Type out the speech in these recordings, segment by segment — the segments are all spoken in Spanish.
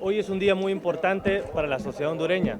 Hoy es un día muy importante para la sociedad hondureña.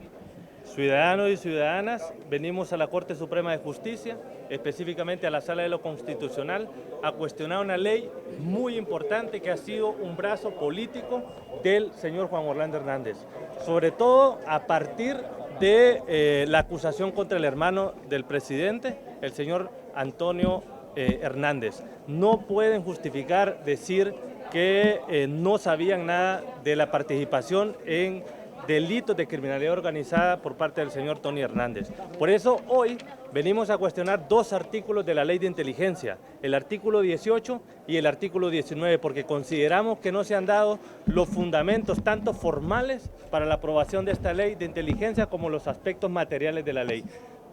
Ciudadanos y ciudadanas, venimos a la Corte Suprema de Justicia, específicamente a la Sala de lo Constitucional, a cuestionar una ley muy importante que ha sido un brazo político del señor Juan Orlando Hernández, sobre todo a partir de la acusación contra el hermano del presidente, el señor Antonio Hernández. No pueden justificar decir que no sabían nada de la participación en delitos de criminalidad organizada por parte del señor Tony Hernández. Por eso hoy venimos a cuestionar dos artículos de la ley de inteligencia, el artículo 18 y el artículo 19, porque consideramos que no se han dado los fundamentos tanto formales para la aprobación de esta ley de inteligencia como los aspectos materiales de la ley.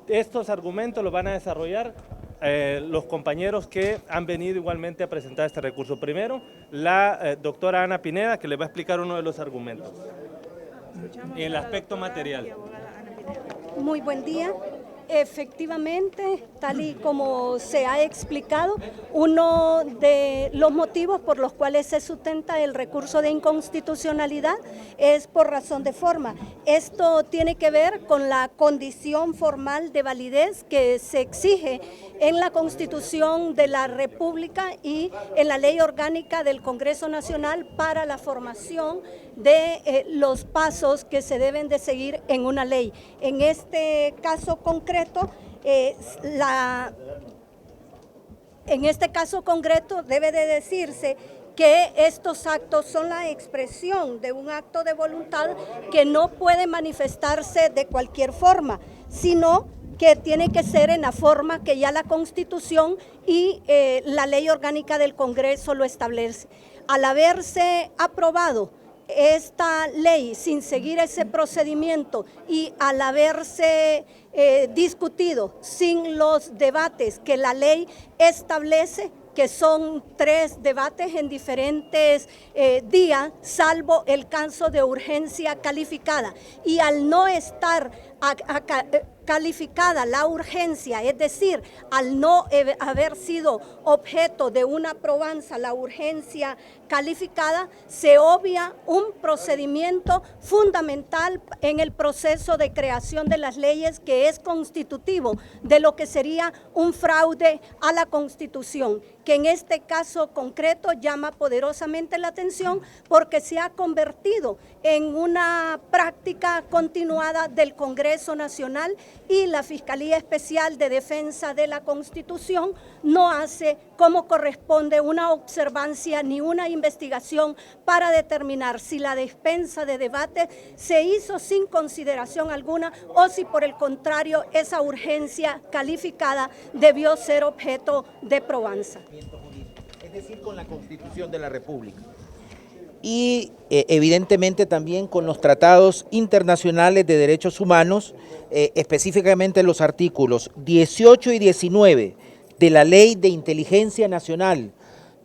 Estos argumentos los van a desarrollar los compañeros que han venido igualmente a presentar este recurso. Primero, la doctora Ana Pineda, que les va a explicar uno de los argumentos. Y el aspecto material. Muy buen día. Efectivamente, tal y como se ha explicado, uno de los motivos por los cuales se sustenta el recurso de inconstitucionalidad es por razón de forma. Esto tiene que ver con la condición formal de validez que se exige en la Constitución de la República y en la Ley Orgánica del Congreso Nacional para la formación de los pasos que se deben de seguir en una ley. En este caso concreto, debe de decirse que estos actos son la expresión de un acto de voluntad que no puede manifestarse de cualquier forma, sino que tiene que ser en la forma que ya la Constitución y la Ley Orgánica del Congreso lo establece. Al haberse aprobado esta ley sin seguir ese procedimiento y al haberse discutido sin los debates que la ley establece, que son 3 debates en diferentes días, salvo el caso de urgencia calificada, y al no estar calificada la urgencia, es decir, al no haber sido objeto de una probanza la urgencia calificada, se obvia un procedimiento fundamental en el proceso de creación de las leyes que es constitutivo de lo que sería un fraude a la Constitución, que en este caso concreto llama poderosamente la atención porque se ha convertido en una práctica continuada del Congreso Nacional y la Fiscalía Especial de Defensa de la Constitución no hace como corresponde una observancia ni una investigación para determinar si la dispensa de debate se hizo sin consideración alguna o si por el contrario esa urgencia calificada debió ser objeto de probanza. Es decir, con la Constitución de la República. Y evidentemente también con los tratados internacionales de derechos humanos, específicamente los artículos 18 y 19 de la Ley de Inteligencia Nacional,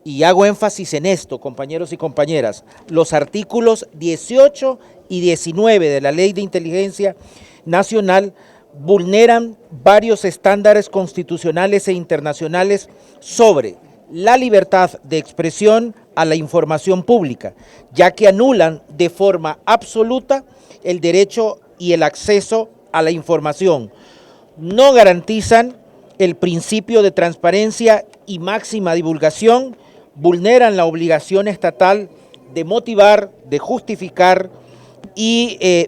y hago énfasis en esto, compañeros y compañeras, los artículos 18 y 19 de la Ley de Inteligencia Nacional vulneran varios estándares constitucionales e internacionales sobre la libertad de expresión a la información pública, ya que anulan de forma absoluta el derecho y el acceso a la información. No garantizan el principio de transparencia y máxima divulgación, vulneran la obligación estatal de motivar, de justificar y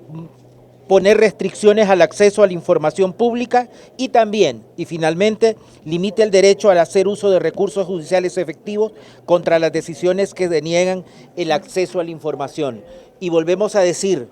poner restricciones al acceso a la información pública y también, y finalmente, limita el derecho al hacer uso de recursos judiciales efectivos contra las decisiones que deniegan el acceso a la información. Y volvemos a decir,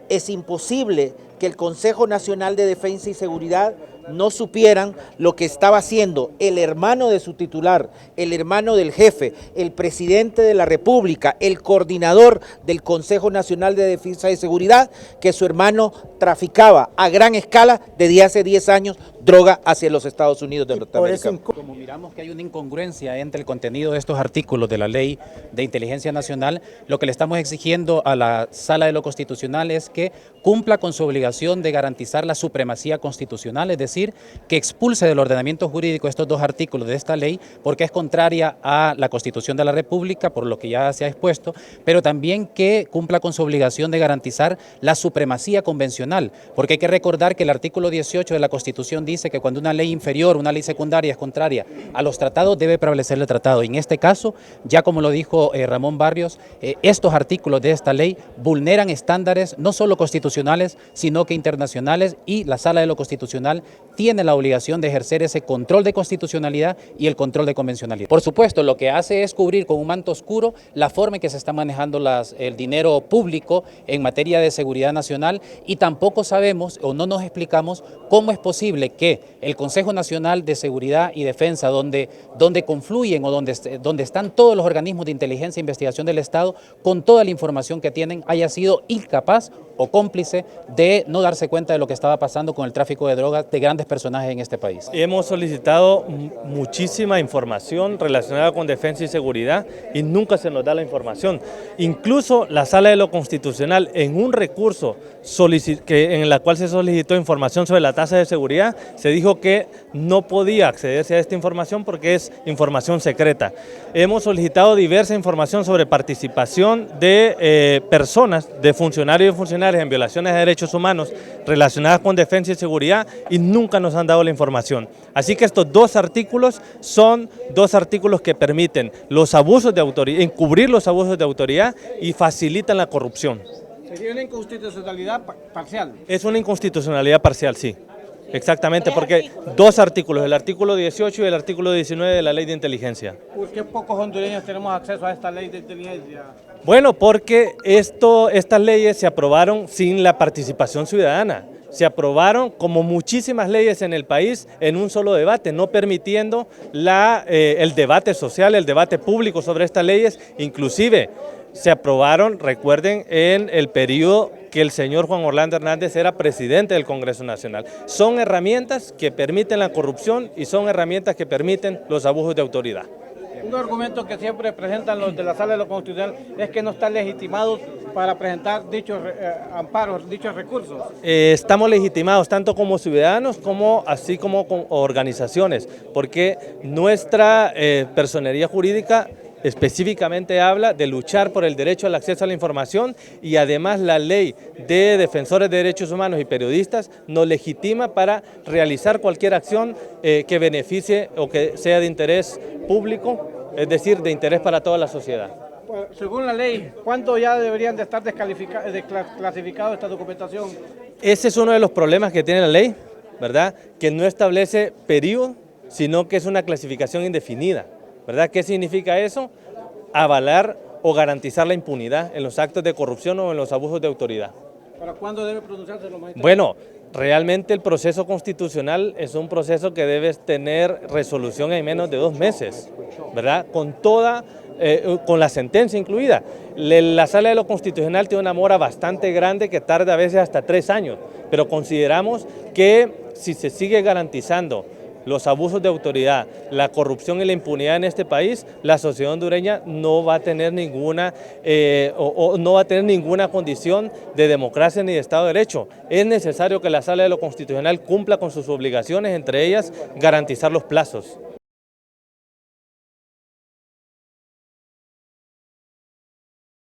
es imposible que el Consejo Nacional de Defensa y Seguridad no supieran lo que estaba haciendo el hermano de su titular, el hermano del jefe, el presidente de la República, el coordinador del Consejo Nacional de Defensa y Seguridad, que su hermano traficaba a gran escala desde hace 10 años droga hacia los Estados Unidos de Norteamérica. Como miramos que hay una incongruencia entre el contenido de estos artículos de la Ley de Inteligencia Nacional, lo que le estamos exigiendo a la Sala de lo Constitucional es que cumpla con su obligación obligación de garantizar la supremacía constitucional, es decir, que expulse del ordenamiento jurídico estos dos artículos de esta ley porque es contraria a la Constitución de la República, por lo que ya se ha expuesto, pero también que cumpla con su obligación de garantizar la supremacía convencional, porque hay que recordar que el artículo 18 de la Constitución dice que cuando una ley inferior, una ley secundaria es contraria a los tratados, debe prevalecer el tratado. Y en este caso, ya como lo dijo Ramón Barrios, estos artículos de esta ley vulneran estándares no solo constitucionales, sino que internacionales, y la Sala de lo Constitucional tiene la obligación de ejercer ese control de constitucionalidad y el control de convencionalidad. Por supuesto, lo que hace es cubrir con un manto oscuro la forma en que se está manejando el dinero público en materia de seguridad nacional, y tampoco sabemos o no nos explicamos cómo es posible que el Consejo Nacional de Seguridad y Defensa, donde confluyen o donde están todos los organismos de inteligencia e investigación del Estado, con toda la información que tienen, haya sido incapaz o cómplice de no darse cuenta de lo que estaba pasando con el tráfico de drogas de grandes personajes en este país. Hemos solicitado muchísima información relacionada con defensa y seguridad y nunca se nos da la información. Incluso la Sala de lo Constitucional, en un recurso en la cual se solicitó información sobre la tasa de seguridad, se dijo que no podía accederse a esta información porque es información secreta. Hemos solicitado diversa información sobre participación de personas, de funcionarios y funcionarias en violaciones de derechos humanos relacionadas con defensa y seguridad, y nunca nos han dado la información. Así que estos dos artículos son dos artículos que permiten los abusos de autoridad, encubrir los abusos de autoridad y facilitan la corrupción. ¿Sería una inconstitucionalidad parcial? Es una inconstitucionalidad parcial, sí. Exactamente, porque dos artículos, el artículo 18 y el artículo 19 de la Ley de Inteligencia. ¿Por qué pocos hondureños tenemos acceso a esta ley de inteligencia? Bueno, porque estas leyes se aprobaron sin la participación ciudadana. Se aprobaron, como muchísimas leyes en el país, en un solo debate, no permitiendo el debate social, el debate público sobre estas leyes. Inclusive se aprobaron, recuerden, en el periodo que el señor Juan Orlando Hernández era presidente del Congreso Nacional. Son herramientas que permiten la corrupción y son herramientas que permiten los abusos de autoridad. Un argumento que siempre presentan los de la Sala de lo Constitucional es que no están legitimados para presentar dichos amparos, dichos recursos. Estamos legitimados tanto como ciudadanos así como con organizaciones, porque nuestra personería jurídica específicamente habla de luchar por el derecho al acceso a la información, y además la ley de defensores de derechos humanos y periodistas nos legitima para realizar cualquier acción que beneficie o que sea de interés público, es decir, de interés para toda la sociedad. Según la ley, ¿cuánto ya deberían de estar clasificados esta documentación? Ese es uno de los problemas que tiene la ley, ¿verdad? Que no establece periodo, sino que es una clasificación indefinida, ¿verdad? ¿Qué significa eso? Avalar o garantizar la impunidad en los actos de corrupción o en los abusos de autoridad. ¿Para cuándo debe pronunciarse los magistrados? Bueno, realmente el proceso constitucional es un proceso que debe tener resolución en menos de 2 meses, ¿verdad? Con la sentencia incluida. La Sala de lo Constitucional tiene una mora bastante grande que tarda a veces hasta 3 años, pero consideramos que si se sigue garantizando los abusos de autoridad, la corrupción y la impunidad en este país, la sociedad hondureña no va a tener ninguna condición de democracia ni de Estado de Derecho. Es necesario que la Sala de lo Constitucional cumpla con sus obligaciones, entre ellas garantizar los plazos.